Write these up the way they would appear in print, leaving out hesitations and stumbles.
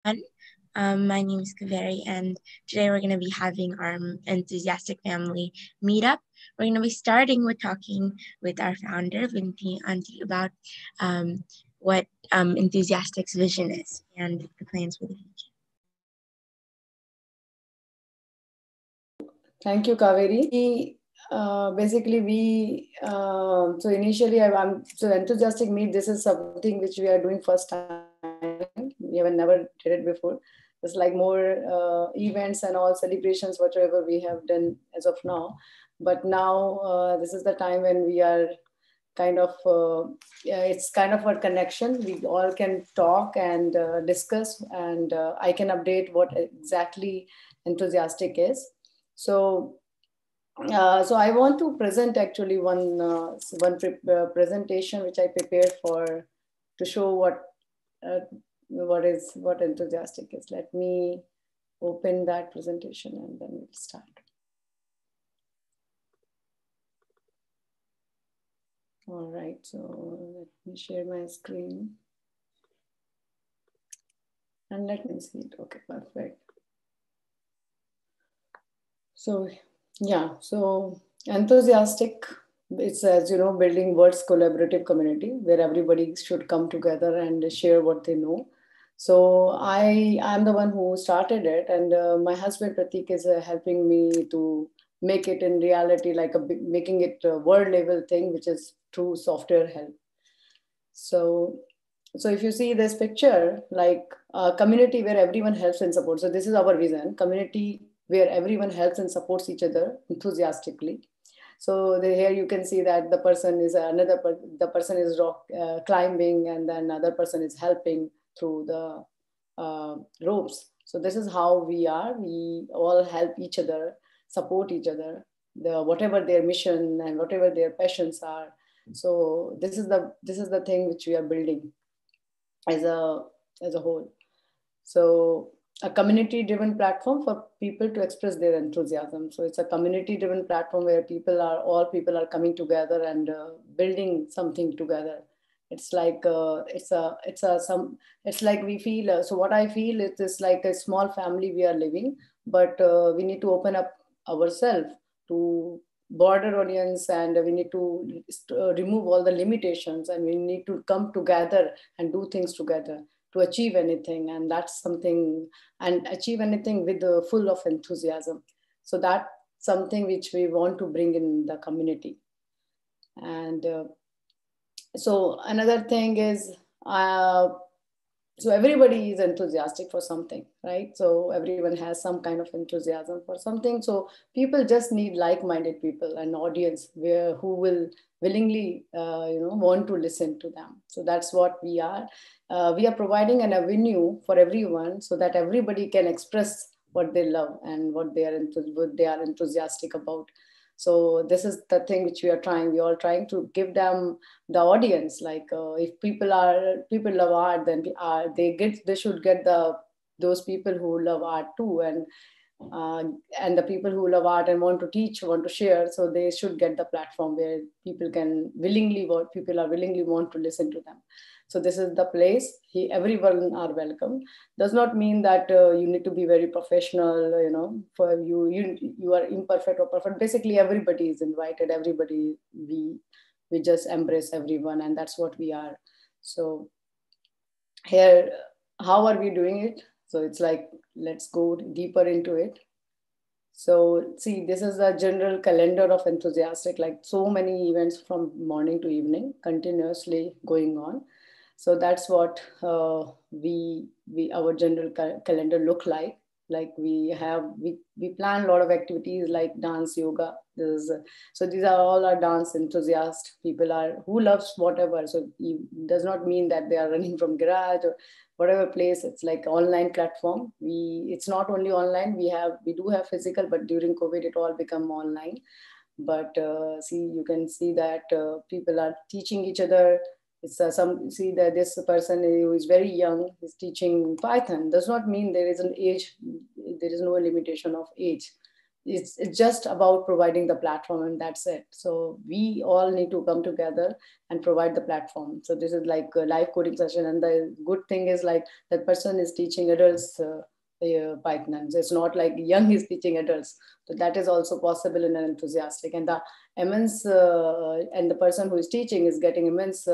My name is Kaveri, and today we're going to be having our enthusiastic family meetup. We're going to be starting with talking with our founder, Vinti Auntie, about what Enthusiastic's vision is and the plans for the future. Thank you, Kaveri. So initially, so Enthusiastic Meet. This is something which we are doing first time. We have never did it before. It's like more events and all celebrations, whatever we have done as of now. But now this is the time when we are kind of it's kind of a connection. We all can talk and discuss, and I can update what exactly Enthusiastic is. So so I want to present actually one presentation which I prepared for to show what Enthusiastic is. Let me open that presentation and then we'll start. All right, so let me share my screen and let me see it. Okay, perfect. So yeah, so Enthusiastic, it's, as you know, building world's collaborative community where everybody should come together and share what they know. So I'm the one who started it, and my husband Pratik is helping me to make it in reality, like making it a world level thing, which is through software help. So if you see this picture, like a community where everyone helps and supports. So this is our vision: community where everyone helps and supports each other enthusiastically. So here you can see that the person is the person is rock climbing, and then another person is helping through the ropes. So this is how we are. We all help each other, support each other, whatever their mission and whatever their passions are. So this is the thing which we are building as a whole. So a community driven platform for people to express their enthusiasm. So it's a community driven platform where all people are coming together and building something together. It's like it's like we feel so what I feel is like a small family we are living, but we need to open up ourselves to broader audience, and we need to remove all the limitations, and we need to come together and do things together to achieve anything. And that's something, and achieve anything with full of enthusiasm. So that's something which we want to bring in the community. And so another thing is so everybody is enthusiastic for something, right? So everyone has some kind of enthusiasm for something. So people just need like-minded people, an audience who will willingly want to listen to them. So that's what we are. We are providing an avenue for everyone so that everybody can express what they love and what they are enthusiastic about. So this is the thing which we are trying. We are trying to give them the audience. Like if people love art, then they should get those people who love art too, and the people who love art and want to teach, want to share. So they should get the platform where people are willingly want to listen to them. So this is the place. Everyone are welcome. Does not mean that you need to be very professional. For you are imperfect or perfect. Basically, everybody is invited. Everybody we just embrace everyone, and that's what we are. So here, how are we doing it? So it's like, let's go deeper into it. So see, this is a general calendar of Enthusiastic, like so many events from morning to evening continuously going on. So that's what our general calendar look like. Like we plan a lot of activities like dance, yoga. So these are all our dance enthusiasts. People are who loves whatever. So it does not mean that they are running from garage or whatever place. It's like online platform. It's not only online. We do have physical, but during COVID it all become online. But you can see that people are teaching each other. It's see that this person who is very young is teaching Python. Does not mean there is an age. There is no limitation of age. it's just about providing the platform, and that's it. So we all need to come together and provide the platform. So this is like a live coding session, and the good thing is like that person is teaching adults Python. It's not like young is teaching adults. So that is also possible in an enthusiastic, and the immense and the person who is teaching is getting immense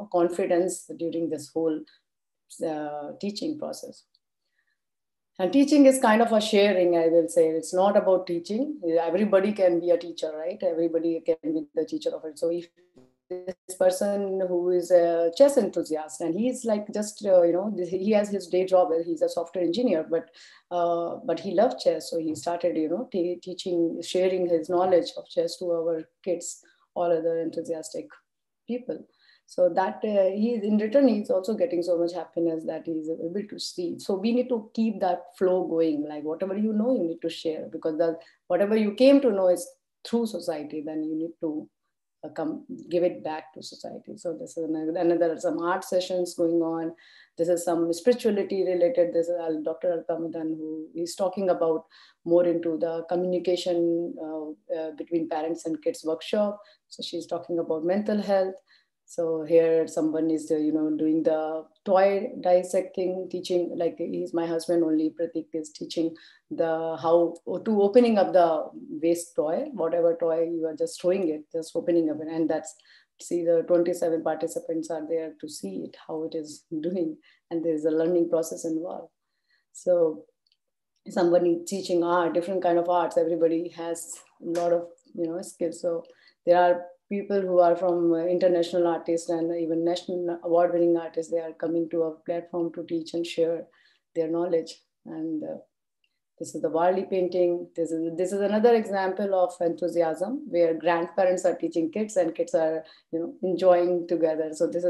confidence during this whole teaching process. And teaching is kind of a sharing, I will say. It's not about teaching. Everybody can be a teacher, right? Everybody can be the teacher of it. So if this person who is a chess enthusiast, and he's like just, he has his day job, he's a software engineer, but he loves chess. So he started, teaching, sharing his knowledge of chess to our kids, all other enthusiastic people. So that he in return, he's also getting so much happiness that he's able to see. So we need to keep that flow going. Like whatever you know, you need to share, because whatever you came to know is through society, then you need to come give it back to society. So this is another some art sessions going on. This is some spirituality related. This is Dr. Alkamadan, who is talking about more into the communication between parents and kids workshop. So she's talking about mental health. So here someone is, doing the toy dissecting, teaching, like he's my husband only, Pratik is teaching the how to opening up the waste toy, whatever toy you are just throwing it, just opening up it. And that's, see the 27 participants are there to see it, how it is doing. And there's a learning process involved. So somebody teaching art, different kind of arts, everybody has a lot of, skills. So there are people who are from international artists and even national award-winning artists. They are coming to a platform to teach and share their knowledge. And this is the Warli painting. This is another example of enthusiasm where grandparents are teaching kids and kids are, enjoying together. So this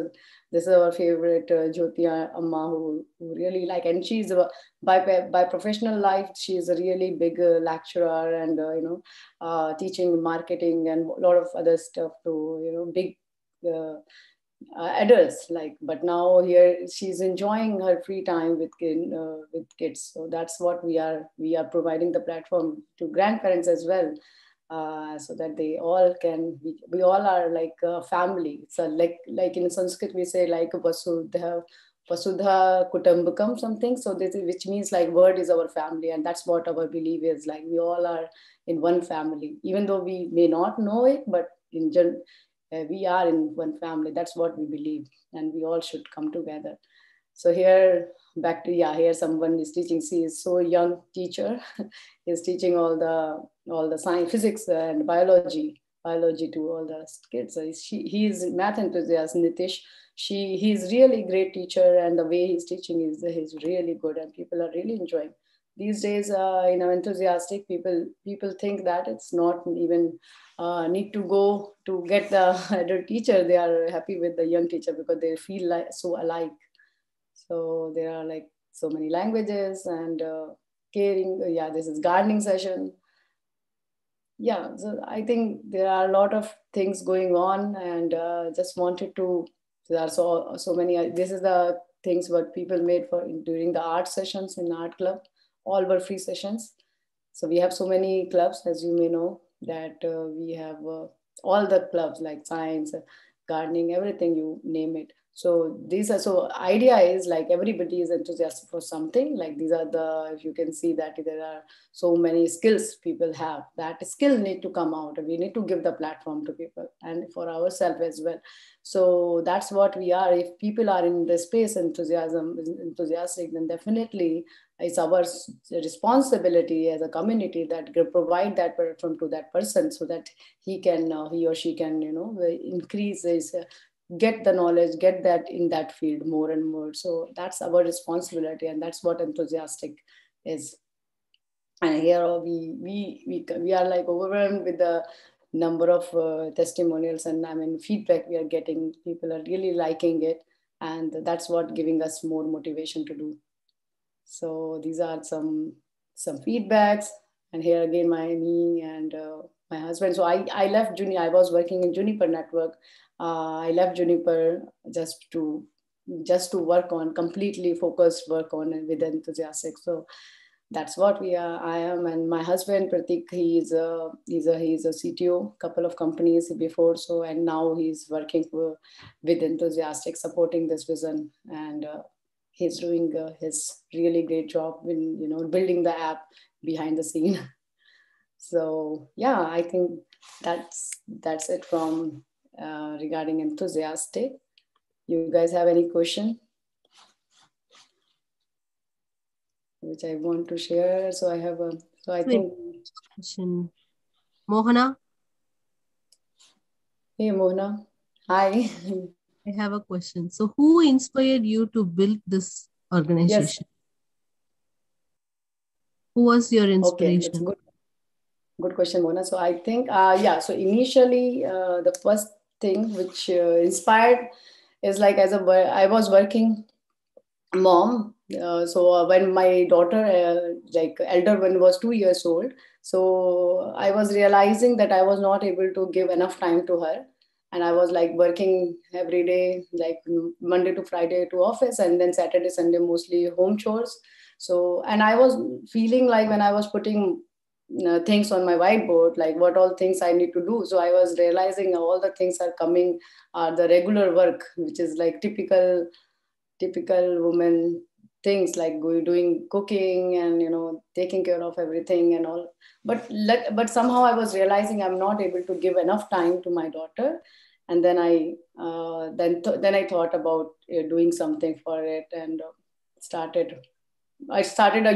is our favorite Jyoti Amma, who really like, and she's by professional life, she is a really big lecturer and teaching marketing and a lot of other stuff to big adults, like. But now here she's enjoying her free time with kids. So that's what we are providing the platform to grandparents as well, so that they all can we all are like a family. So like in Sanskrit we say like Vasudha Kutumbakam something. So this is, which means like word is our family, and that's what our belief is. Like we all are in one family, even though we may not know it, but in general we are in one family. That's what we believe, and we all should come together. So here, back to, here someone is teaching. She is so young teacher, is teaching all the science, physics and biology to all the kids. So he is math enthusiast, Nitish. He's really great teacher, and the way he's teaching he's really good, and people are really enjoying. These days, enthusiastic people think that it's not even need to go to get the adult teacher. They are happy with the young teacher because they feel like so alike. So there are like so many languages and caring. Yeah, this is gardening session. Yeah, so I think there are a lot of things going on, and just wanted to. There are so many. This is the things what people made for during the art sessions in art club. All were free sessions. So we have so many clubs, as you may know, that we have all the clubs like science, gardening, everything you name it. So idea is like everybody is enthusiastic for something. Like these are if you can see that there are so many skills people have, that skill need to come out. We need to give the platform to people and for ourselves as well. So that's what we are. If people are in the space enthusiastic, then definitely it's our responsibility as a community that provide that platform to that person, so that he or she can increase his get the knowledge, get that in that field more and more. So that's our responsibility, and that's what enthusiastic is. And here we are like overwhelmed with the number of testimonials and feedback we are getting. People are really liking it, and that's what giving us more motivation to do. So these are some feedbacks. And here again me and my husband. So I left Juniper. I was working in Juniper Network. I left Juniper just to work on completely focused work on with enthusiastic. So that's what we are. I am, and my husband Pratik, he's a CTO, couple of companies before, so and now he's working with Enthusiastic, supporting this vision, and he's doing his really great job in building the app behind the scene. So yeah, I think that's it from regarding Enthusiastic. You guys have any question which I want to share? So I have a. So I think. Question. Mohana. Hey Mohana. Hi. I have a question. So who inspired you to build this organization? Yes. Who was your inspiration? Okay, that's good. Good question, Mona. So I think, so initially the first thing which inspired is like I was working mom. So when my daughter, like elder one, was 2 years old, so I was realizing that I was not able to give enough time to her. And I was like working every day, like Monday to Friday to office, and then Saturday, Sunday, mostly home chores. So, and I was feeling like when I was putting things on my whiteboard, like what all things I need to do. So I was realizing all the things are coming, the regular work, which is like typical woman things, like doing cooking and taking care of everything and all. But somehow I was realizing I'm not able to give enough time to my daughter. And then I thought about doing something for it, and I started a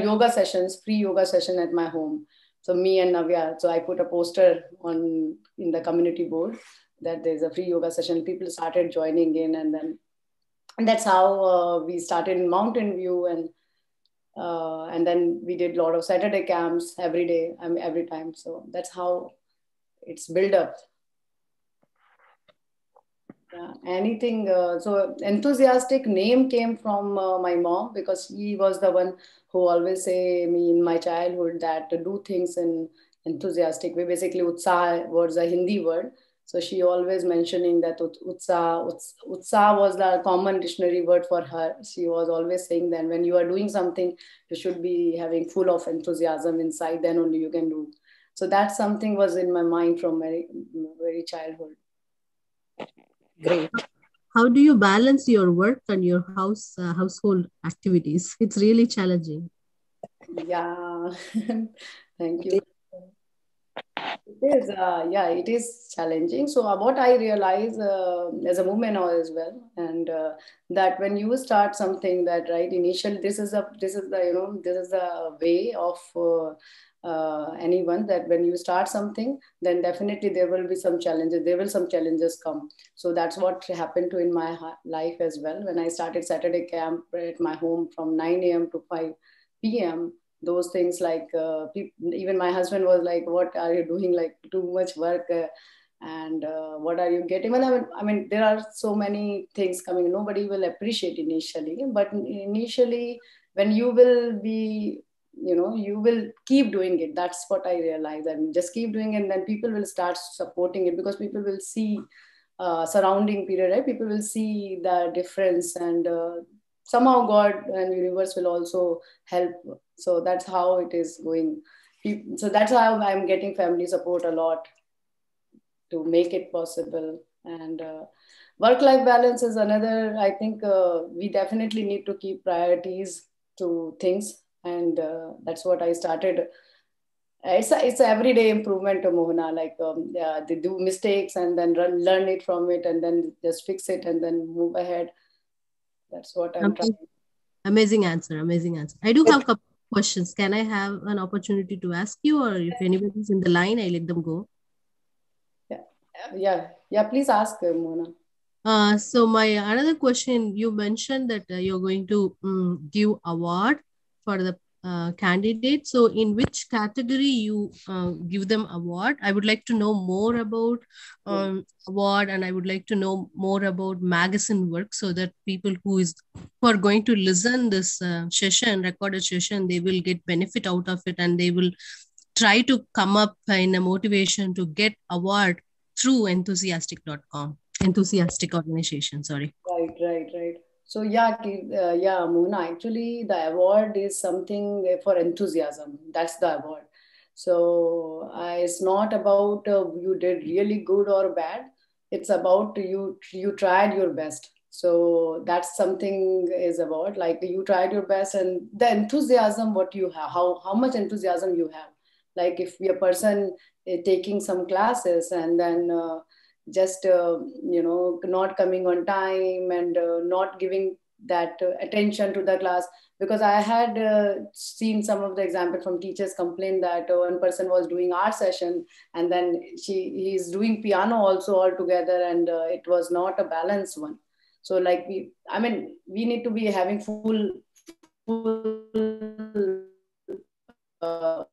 free yoga session at my home. So me and Navya, so I put a poster in the community board that there's a free yoga session. People started joining in, and that's how we started in Mountain View, and then we did a lot of Saturday camps every day, every time. So that's how it's built up. Yeah, anything. So Enthusiastic name came from my mom, because she was the one who always say me in my childhood that to do things in enthusiastic way. Basically, Utsaha was a Hindi word. So she always mentioning that Utsaha was the common dictionary word for her. She was always saying that when you are doing something, you should be having full of enthusiasm inside, then only you can do. So that something was in my mind from very childhood. Great. How do you balance your work and your household activities? It's really challenging. Yeah, thank you. It is challenging. So what I realize as a woman as well, and that when you start something, that right initially, this is the way of anyone, that when you start something, then definitely there will be some challenges. Some challenges come. So that's what happened to in my life as well. When I started Saturday camp at my home from 9 a.m. to 5 p.m. Those things, like even my husband was like, what are you doing, like too much work, and what are you getting? Well, I mean there are so many things coming. Nobody will appreciate initially, but initially when you will be, you will keep doing it. That's what I realized. I mean, just keep doing it, and then people will start supporting it, because people will see surrounding period, right? People will see the difference, and somehow God and universe will also help. So that's how it is going. So that's how I'm getting family support a lot to make it possible. And work-life balance is another. I think we definitely need to keep priorities to things, and that's what I started. It's a everyday improvement to Mohana. Like they do mistakes and then learn it from it, and then just fix it and then move ahead. That's what I'm trying. Amazing answer. Amazing answer. I do have a couple of questions. Can I have an opportunity to ask you, or if anybody's in the line, I let them go? Yeah. Please ask, Mona. So my another question, you mentioned that you're going to give award for the candidate. So in which category you give them award? I would like to know more about award, and I would like to know more about magazine work, so that people who are going to listen this recorded session, they will get benefit out of it, and they will try to come up in a motivation to get award through enthusiastic organization. Sorry. Right. So yeah, yeah, Mona. Actually, the award is something for enthusiasm. That's the award. So it's not about you did really good or bad. It's about you tried your best. So that's something is about like you tried your best and the enthusiasm what you have, how much enthusiasm you have. Like if a person is taking some classes and then just not coming on time and not giving that attention to the class, because I had seen some of the example from teachers complain that one person was doing art session and then he's doing piano also all together, and it was not a balanced one. So like we need to be having full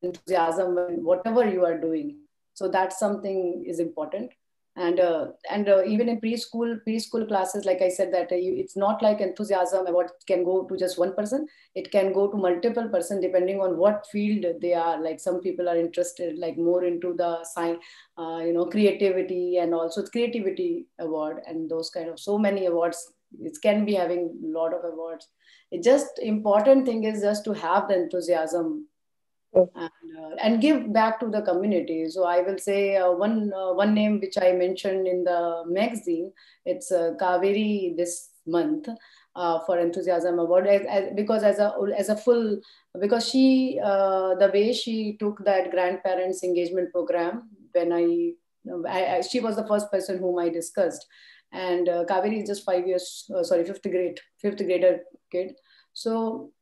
enthusiasm when whatever you are doing. So that's something is important. And even in preschool classes, like I said, that it's not like enthusiasm what can go to just one person. It can go to multiple person depending on what field they are. Like some people are interested like more into the science, creativity, and also creativity award and those kind of so many awards. It can be having a lot of awards. It just important thing is just to have the enthusiasm and give back to the community. So I will say one name which I mentioned in the magazine. It's Kaveri this month for enthusiasm award, because as a full, because she the way she took that grandparents engagement program when she was the first person whom I discussed, and Kaveri is just 5 years, sorry, fifth grader kid. So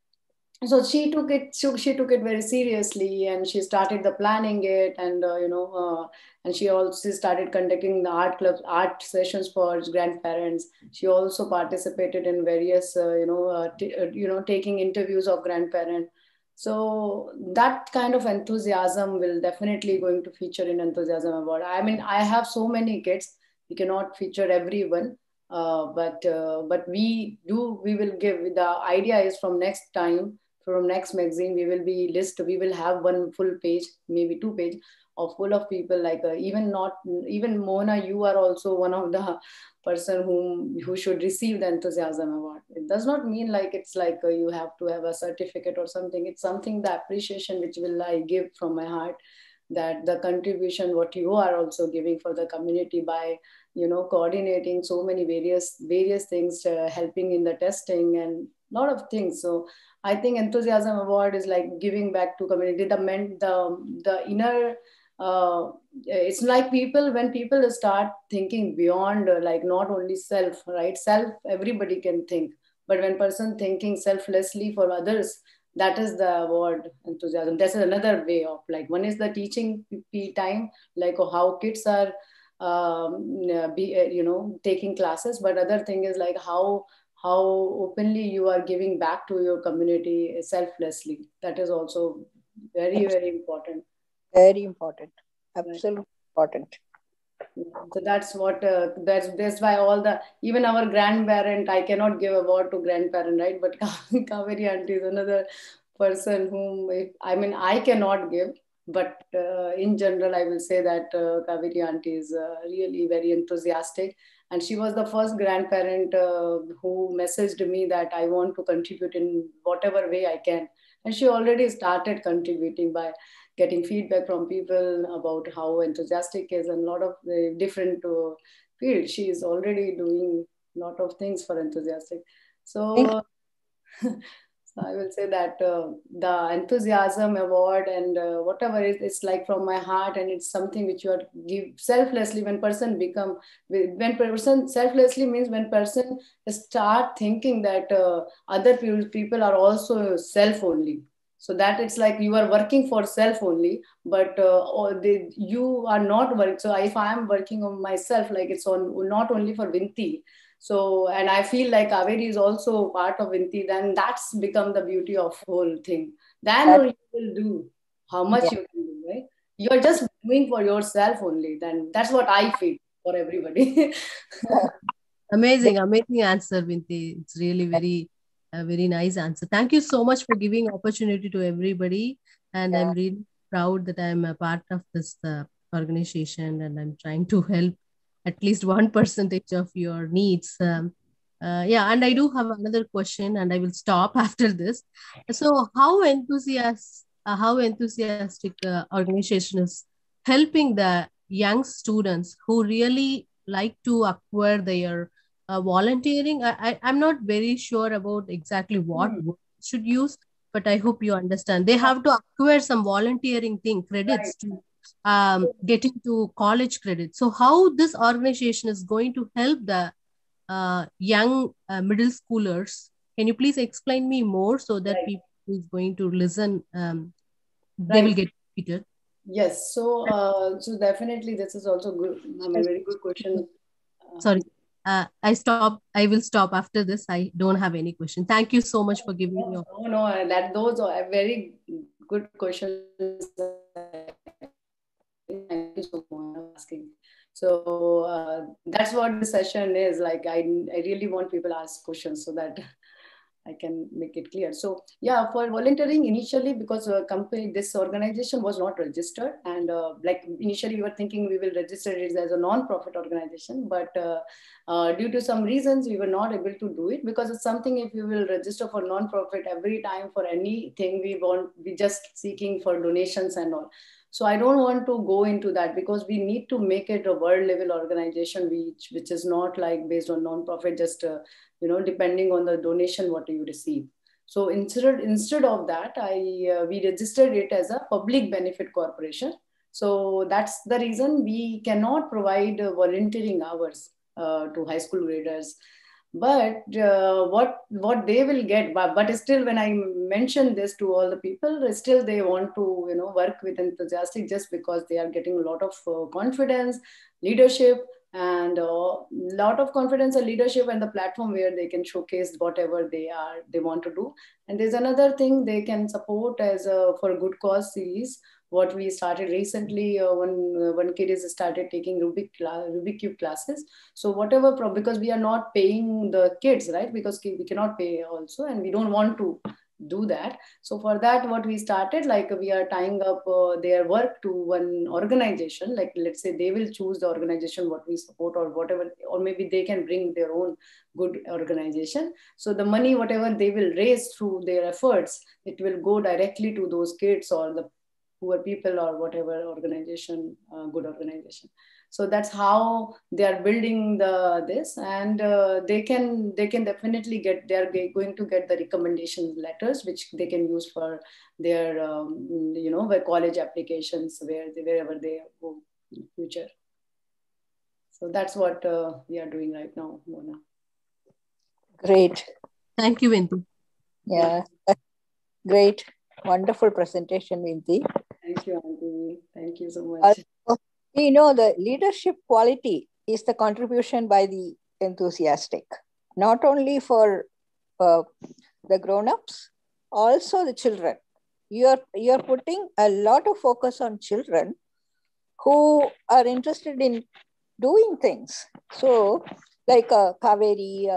she took it very seriously, and she started the planning it, and and she also started conducting the art clubs, art sessions for grandparents. She also participated in various taking interviews of grandparents. So that kind of enthusiasm will definitely going to feature in enthusiasm award. I mean, I have so many kids, we cannot feature everyone, but we will give. The idea is from next time, from next magazine, we will have one full page, maybe 2 page of full of people, like even not even Mona, you are also one of the person who should receive the enthusiasm award. It does not mean like it's like you have to have a certificate or something. It's something, the appreciation which will I give from my heart, that the contribution what you are also giving for the community by coordinating so many various things, helping in the testing and lot of things. So I think enthusiasm award is like giving back to community, the inner it's like people, when people start thinking beyond like not only self, right? Self everybody can think, but when person thinking selflessly for others, that is the award enthusiasm. That's another way of, like, one is the teaching time, like how kids are taking classes, but other thing is like how openly you are giving back to your community selflessly. That is also very important. Very important. Right. Absolutely important. So that's what that's why all the, even our grandparent, I cannot give award to grandparent, right? But Kaveri auntie is another person whom I cannot give, but in general I will say that Kaveri auntie is really very enthusiastic, and she was the first grandparent who messaged me that I want to contribute in whatever way I can, and she already started contributing by getting feedback from people about how enthusiastic is, and a lot of the different fields. She is already doing a lot of things for enthusiastic. So, so I will say that the enthusiasm award and whatever it's like from my heart, and it's something which you are give selflessly. When person selflessly means when person start thinking that other people are also self only, so that it's like you are working for self only, but you are not working. So if I am working on myself, like it's on not only for Vinti, so and I feel like Kaveri is also part of Vinti, then that's become the beauty of whole thing. Then you will do how much you can do, right? You're just doing for yourself only, then that's what I feel for everybody. Amazing answer, Vinti. It's really very nice answer. Thank you so much for giving opportunity to everybody. And I'm really proud that I'm a part of this organization, and I'm trying to help at least 1% of your needs. Yeah, and I do have another question, and I will stop after this. So, how enthusiastic organization is helping the young students who really like to acquire their volunteering? I'm not very sure about exactly what Hmm. word should use, but I hope you understand. They have to acquire some volunteering thing credits Right. to get into college credits. So, how this organization is going to help the young middle schoolers? Can you please explain me more so that Right. people who is going to listen, they will Right. get it? Yes. So definitely this is also good. I mean, very good question. Sorry. I will stop after this. I don't have any question. Thank you so much for giving me No, your. no, no, that those are very good questions. Thank you so much for asking. So that's what the session is like. I really want people to ask questions so that I can make it clear. So yeah, for volunteering initially, because company, this organization was not registered, and like initially we were thinking we will register it as a non-profit organization, but due to some reasons we were not able to do it, because it's something, if you will register for non-profit every time for anything, we just seeking for donations and all. So I don't want to go into that, because we need to make it a world level organization, which is not like based on non-profit, just depending on the donation what you receive. So instead of that, we registered it as a public benefit corporation. So that's the reason we cannot provide volunteering hours to high school graders. But what they will get, but still when I mention this to all the people, still they want to work with enthusiastic, just because they are getting a lot of confidence, leadership, and a lot of confidence and leadership, and the platform where they can showcase whatever they want to do. And there's another thing they can support as a for good cause series, what we started recently. One kid is started taking Rubik cube classes. So whatever because we are not paying the kids, right? Because we cannot pay also, and we don't want to do that. So for that, what we started, like we are tying up their work to one organization. Like let's say they will choose the organization what we support, or whatever, or maybe they can bring their own good organization. So the money whatever they will raise through their efforts, it will go directly to those kids or the poor people or whatever organization, good organization. So that's how they are building this, and they can definitely get, they are going to get the recommendation letters which they can use for their their college applications, wherever they go in future. So that's what we are doing right now, Mona. Great. Thank you, Vinti. Yeah. Great. Wonderful presentation, Vinti. Thank you, Auntie. Thank you so much. The leadership quality is the contribution by the enthusiastic, not only for the grown-ups, also the children. You're putting a lot of focus on children who are interested in doing things. So, like Kaveri,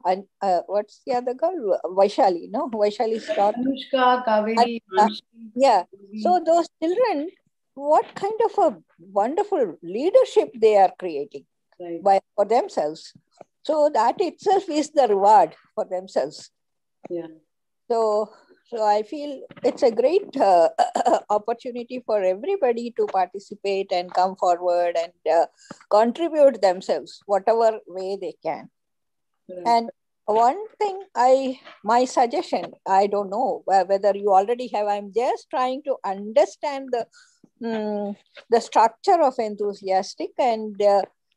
and what's the other girl? Vaishali, no? Vaishali's daughter. Anushka, Kaveri, Manshi, Yeah. So those children, what kind of a wonderful leadership they are creating for themselves. So that itself is the reward for themselves. Yeah. So I feel it's a great opportunity for everybody to participate and come forward and contribute themselves, whatever way they can. Right. And one thing, my suggestion, I don't know whether you already have, I'm just trying to understand the structure of enthusiastic and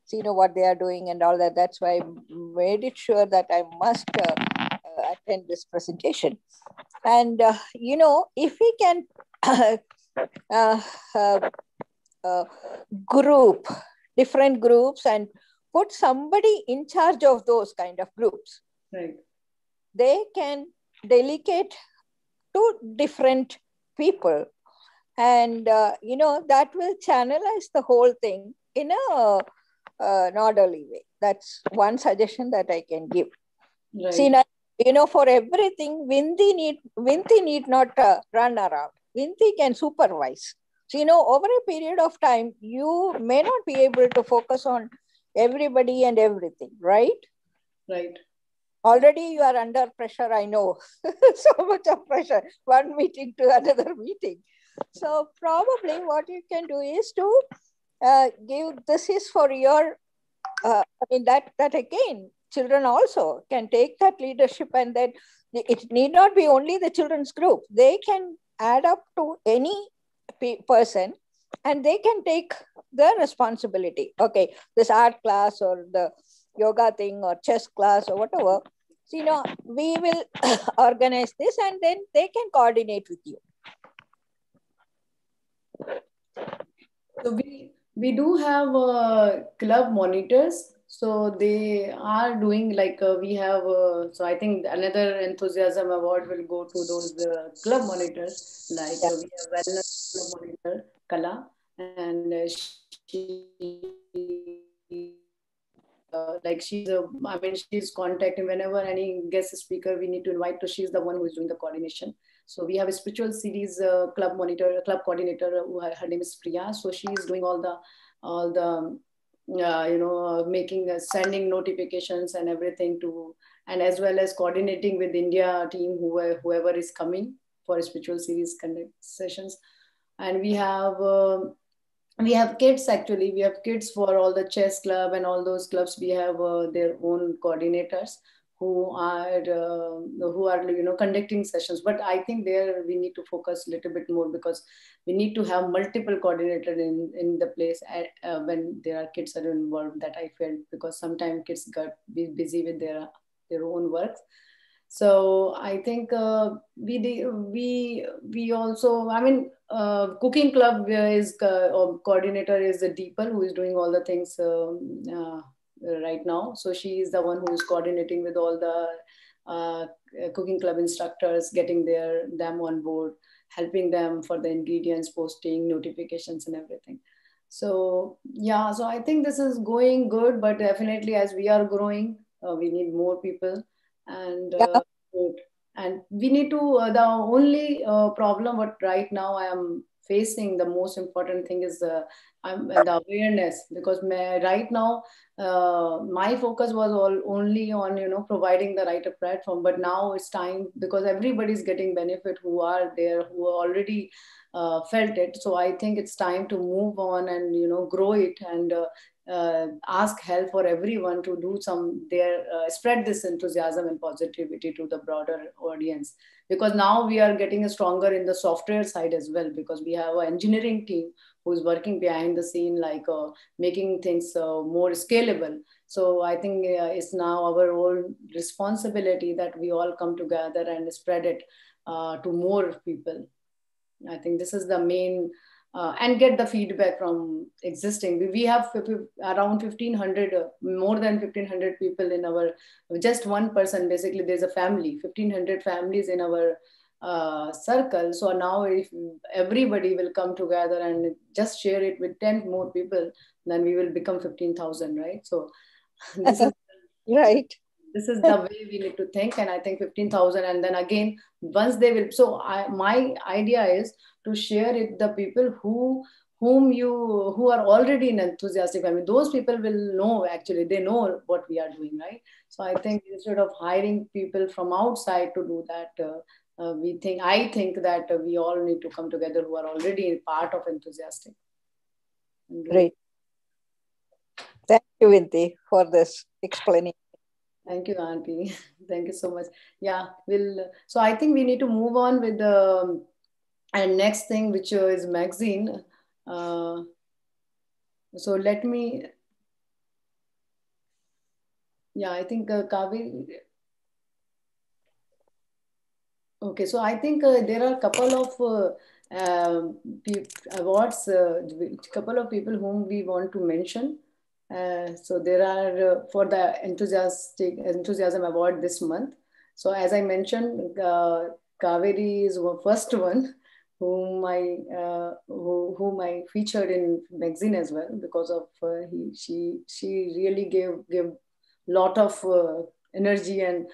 see what they are doing and all that. That's why I made it sure that I must attend this presentation. And if we can group different groups and put somebody in charge of those kind of groups, right, they can delegate to different people, and that will channelize the whole thing in an orderly way. That's one suggestion that I can give. Right. See, now, for everything, Vinti need not run around. Vinti can supervise. So, over a period of time, you may not be able to focus on everybody and everything, right? Right. Already you are under pressure, I know. So much of pressure, one meeting to another meeting. So probably what you can do is to give, this is for your, I mean, that again, children also can take that leadership, and then it need not be only the children's group. They can add up to any person and they can take the responsibility. Okay, this art class or the yoga thing or chess class or whatever. So, you know, we will organize this and then they can coordinate with you. So we do have club monitors. So they are doing like we have. So I think another enthusiasm award will go to those club monitors. Like we have wellness club monitor Kala, and like I mean, she's contacting whenever any guest speaker we need to invite to. She's the one who is doing the coordination. So we have a spiritual series club monitor, club coordinator. Her name is Priya. So she is doing all the making sending notifications and everything to, and as well as coordinating with India team, whoever is coming for spiritual series connect sessions. And we have kids. Actually, we have kids for all the chess club and all those clubs. We have their own coordinators who are conducting sessions. But I think there we need to focus a little bit more, because we need to have multiple coordinators in the place when there are kids are involved. That I felt, because sometimes kids got busy with their own work. So I think we also, I mean, cooking club is coordinator is the Deepal, who is doing all the things right now. So she is the one who is coordinating with all the cooking club instructors, getting them on board, helping them for the ingredients, posting notifications and everything. So yeah, so I think this is going good, but definitely as we are growing, we need more people. And we need to the only problem what right now I am facing, the most important thing is the awareness, because right now my focus was only on providing the right platform, but now it's time, because everybody's getting benefit who are there, who already felt it. So I think it's time to move on and grow it, and ask help for everyone to do spread this enthusiasm and positivity to the broader audience. Because now we are getting stronger in the software side as well, because we have an engineering team who is working behind the scene, like making things more scalable. So I think it's now our own responsibility that we all come together and spread it to more people. I think this is the main, and get the feedback from existing. We have around 1,500, more than 1,500 people in our, just one person, basically there's a family, 1,500 families in our circle. So now if everybody will come together and just share it with 10 more people, then we will become 15,000, right? So this is right. This is the way we need to think. And I think 15,000, and then again, once they will, so my idea is to share it the people who are already in enthusiastic. I mean, those people will know, actually, they know what we are doing, right? So I think instead of hiring people from outside to do that, I think that we all need to come together who are already part of enthusiastic. Great. Thank you, Vinti, for this explanation. Thank you, Auntie. Thank you so much. Yeah, so I think we need to move on with the next thing, which is magazine. So let me, I think Kaveri. Okay, so I think there are a couple of awards, couple of people whom we want to mention. So there are for the enthusiasm award this month. So as I mentioned, Kaveri is the first one whom I featured in magazine as well, because of she really gave lot of energy and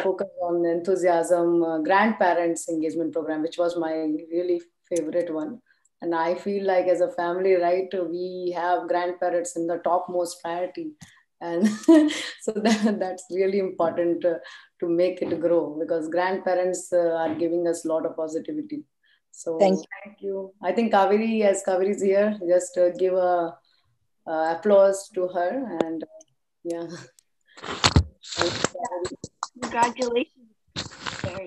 focus on enthusiasm grandparents engagement program, which was my really favorite one. And I feel like as a family, right, we have grandparents in the topmost priority. And so that's really important to make it grow, because grandparents are giving us a lot of positivity. So Thank thank you. I think Kaveri, as Kaveri is here, just give a applause to her. And yeah. Thank you, Kaveri. Congratulations.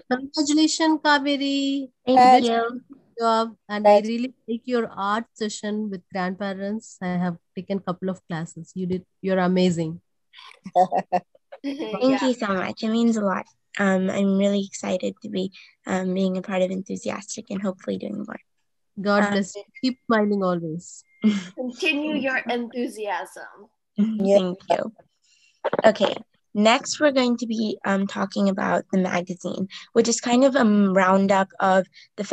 Congratulations, Kaveri. Thank you. you. Job. And I really like your art session with grandparents. I have taken a couple of classes. You're amazing. Thank you so much. It means a lot. I'm really excited to be being a part of Enthusiastic and hopefully doing more. God bless you. Keep smiling always. Continue your enthusiasm. Thank you. Okay, next we're going to be talking about the magazine, which is kind of a roundup of the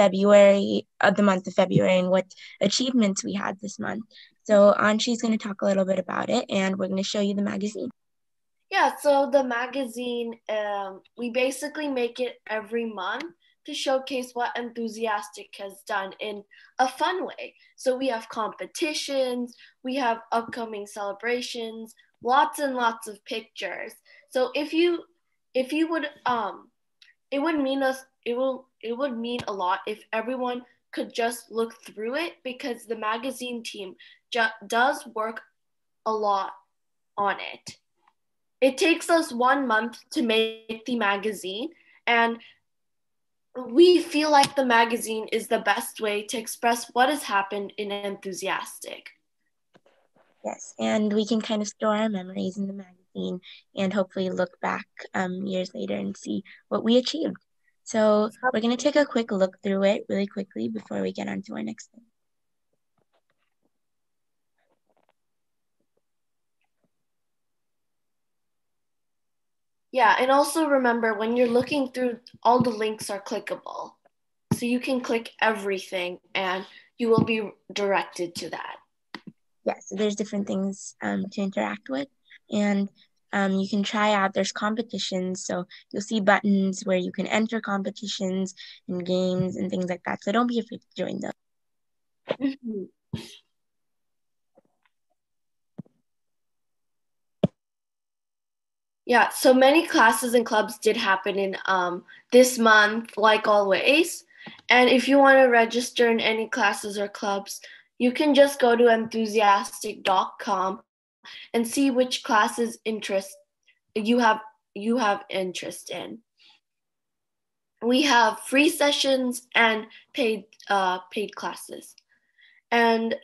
month of February and what achievements we had this month. So Anshi's going to talk a little bit about it, and we're going to show you the magazine. Yeah, so the magazine, we basically make it every month to showcase what Enthusiastic has done in a fun way. So we have competitions, we have upcoming celebrations, lots and lots of pictures. So if you would it would mean it would mean a lot if everyone could just look through it, because the magazine team does work a lot on it. It takes us 1 month to make the magazine, and we feel like the magazine is the best way to express what has happened in Enthusiastic. Yes, and we can kind of store our memories in the magazine and hopefully look back years later and see what we achieved. So we're going to take a quick look through it really quickly before we get on to our next thing. Yeah, and also remember, when you're looking through, all the links are clickable. So you can click everything and you will be directed to that. Yeah, so there's different things to interact with, and you can try out, there's competitions, so you'll see buttons where you can enter competitions and games and things like that. So don't be afraid to join those. Yeah, so many classes and clubs did happen in this month, like always. And if you want to register in any classes or clubs, you can just go to enthusiastic.com and see which classes you have interest in. We have free sessions and paid classes. And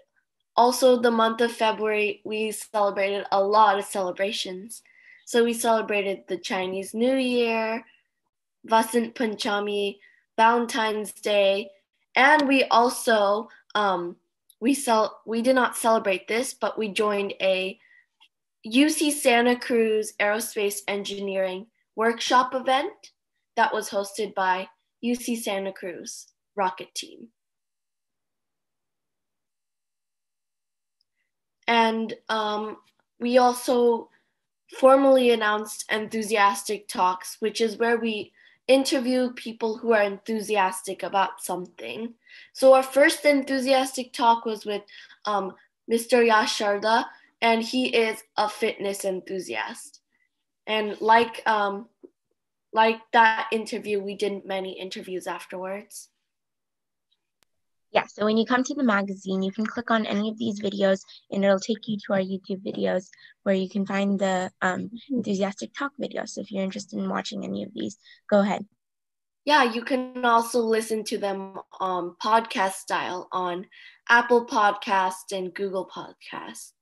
also the month of February, we celebrated a lot of celebrations. So we celebrated the Chinese New Year, Vasant Panchami, Valentine's Day, and we also we did not celebrate this, but we joined a UC Santa Cruz Aerospace Engineering workshop event that was hosted by UC Santa Cruz rocket team. And we also formally announced Enthusiastic Talks, which is where we interview people who are enthusiastic about something. So our first enthusiastic talk was with Mr. Yash Sharda, and he is a fitness enthusiast. And like that interview, we did many interviews afterwards. Yeah, so when you come to the magazine, you can click on any of these videos and it'll take you to our YouTube videos where you can find the Enthusiastic Talk videos. So if you're interested in watching any of these, go ahead. Yeah, you can also listen to them podcast style on Apple Podcast and Google Podcast.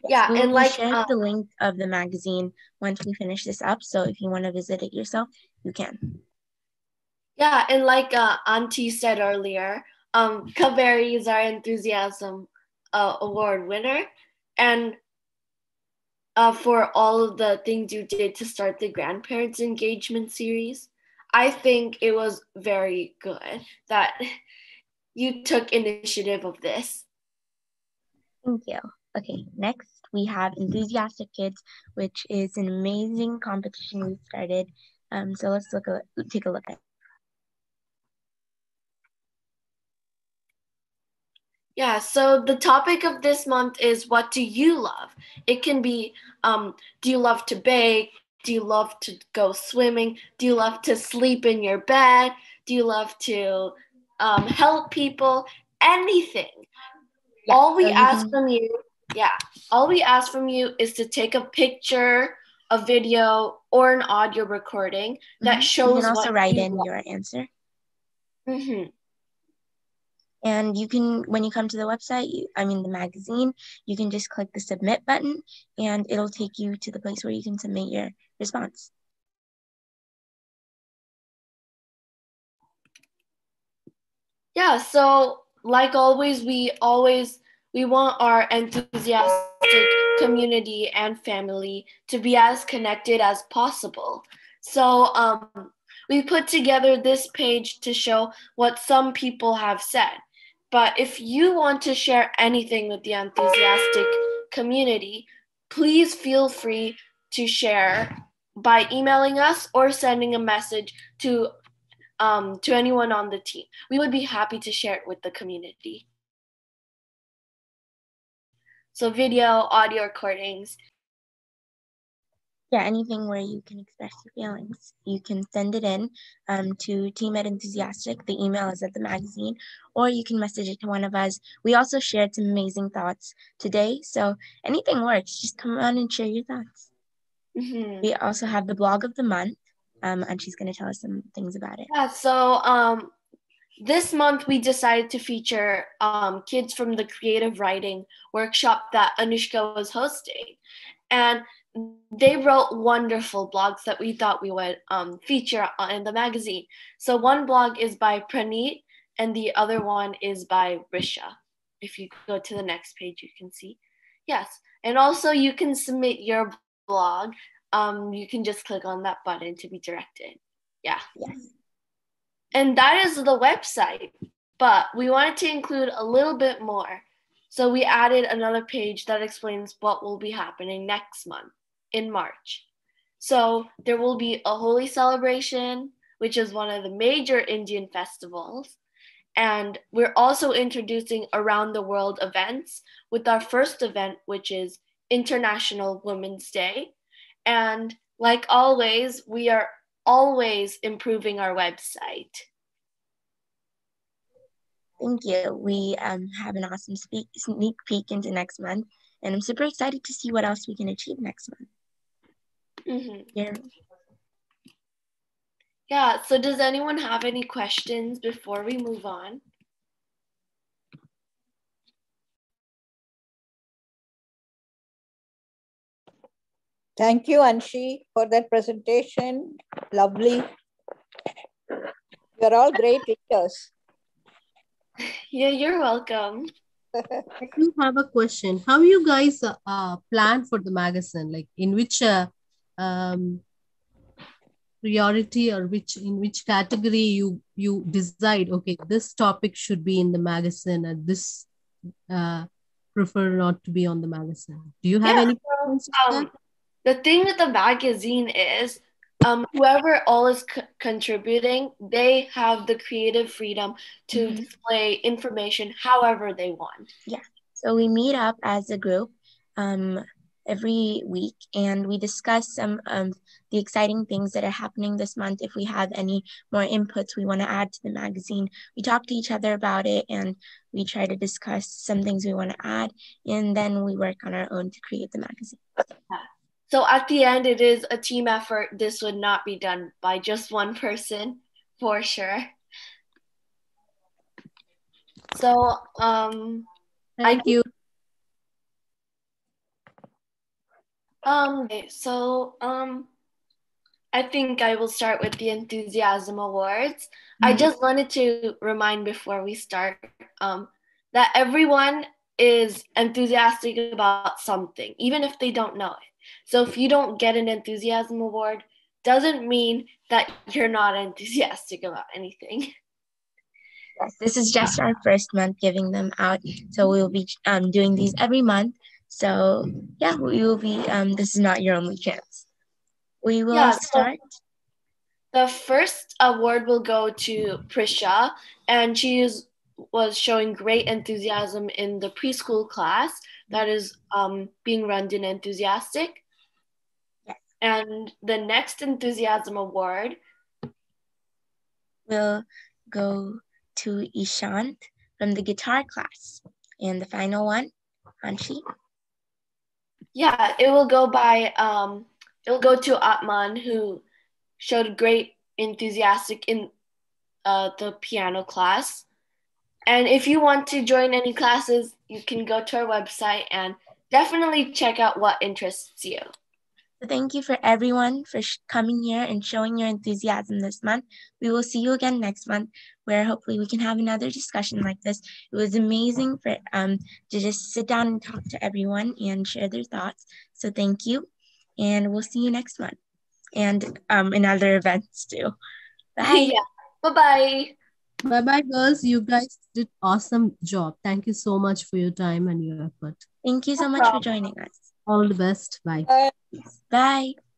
Yes, we will share the link of the magazine once we finish this up. So if you want to visit it yourself, you can. Yeah, and like Auntie said earlier, Kaveri is our Enthusiasm Award winner. And for all of the things you did to start the Grandparents Engagement Series, I think it was very good that you took initiative of this. Thank you. Okay, next we have Enthusiastic Kids, which is an amazing competition we started. So let's take a look at it. Yeah, so the topic of this month is what do you love? It can be do you love to bake? Do you love to go swimming? Do you love to sleep in your bed? Do you love to help people? Anything. Yeah, All we so you ask can, from you, yeah, all we ask from you is to take a picture, a video, or an audio recording that you shows can also what write you in love. your answer. Mm-hmm. And you can, when you come to the website, the magazine, you can just click the submit button and it'll take you to the place where you can submit your response. Yeah, so like always, we want our enthusiastic community and family to be as connected as possible. So we put together this page to show what some people have said. But if you want to share anything with the enthusiastic community, please feel free to share by emailing us or sending a message to anyone on the team. We would be happy to share it with the community. So video, audio recordings. Yeah, anything where you can express your feelings. You can send it in to Team Ed Enthusiastic. The email is at the magazine, or you can message it to one of us. We also shared some amazing thoughts today, so anything works. Just come on and share your thoughts. Mm-hmm. We also have the blog of the month, and she's going to tell us some things about it. Yeah, so this month we decided to feature kids from the creative writing workshop that Anushka was hosting. And they wrote wonderful blogs that we thought we would feature in the magazine. So one blog is by Praneet and the other one is by Risha. If you go to the next page, you can see. Yes. And also you can submit your blog. You can just click on that button to be directed. Yeah. Yes. And that is the website. But we wanted to include a little bit more. So we added another page that explains what will be happening next month in March. So there will be a Holi celebration, which is one of the major Indian festivals. And we're also introducing around the world events with our first event, which is International Women's Day. And like always, we are always improving our website. Thank you. We have an awesome sneak peek into next month, and I'm super excited to see what else we can achieve next month. Mm-hmm. Yeah, so does anyone have any questions before we move on? Thank you, Anshi, for that presentation. Lovely. You're all great leaders. Yeah, you're welcome. I do have a question. How you guys plan for the magazine? Like in which priority or in which category you decide? Okay, this topic should be in the magazine, and this prefer not to be on the magazine. Do you have any preference for that? The thing with the magazine is whoever all is contributing, they have the creative freedom to display information however they want. Yeah, so we meet up as a group every week and we discuss some of the exciting things that are happening this month. If we have any more inputs we want to add to the magazine, we talk to each other about it and we try to discuss some things we want to add, and then we work on our own to create the magazine. Yeah. So at the end, it is a team effort. This would not be done by just one person, for sure. So, Thank you. Okay, so I think I will start with the Enthusiasm Awards. I just wanted to remind before we start that everyone is enthusiastic about something, even if they don't know it. So if you don't get an Enthusiasm Award, doesn't mean that you're not enthusiastic about anything. Yes, this is just our first month giving them out. So we will be doing these every month. So yeah, we will be, this is not your only chance. We will start. The first award will go to Prisha, and she is was showing great enthusiasm in the preschool class that is being run in Enthusiastic. Yes. And the next Enthusiasm Award will go to Ishant from the guitar class. And the final one, Anshi? Yeah, it will go to Atman, who showed great enthusiastic in the piano class. And if you want to join any classes, you can go to our website and definitely check out what interests you. So thank you for everyone for coming here and showing your enthusiasm this month. We will see you again next month, where hopefully we can have another discussion like this. It was amazing for to just sit down and talk to everyone and share their thoughts. So thank you, and we'll see you next month, and in other events too. Bye. Yeah. Bye-bye. Bye-bye, girls. You guys did awesome job. Thank you so much for your time and your effort. Thank you so much for joining us. All the best. Bye. Bye. Bye.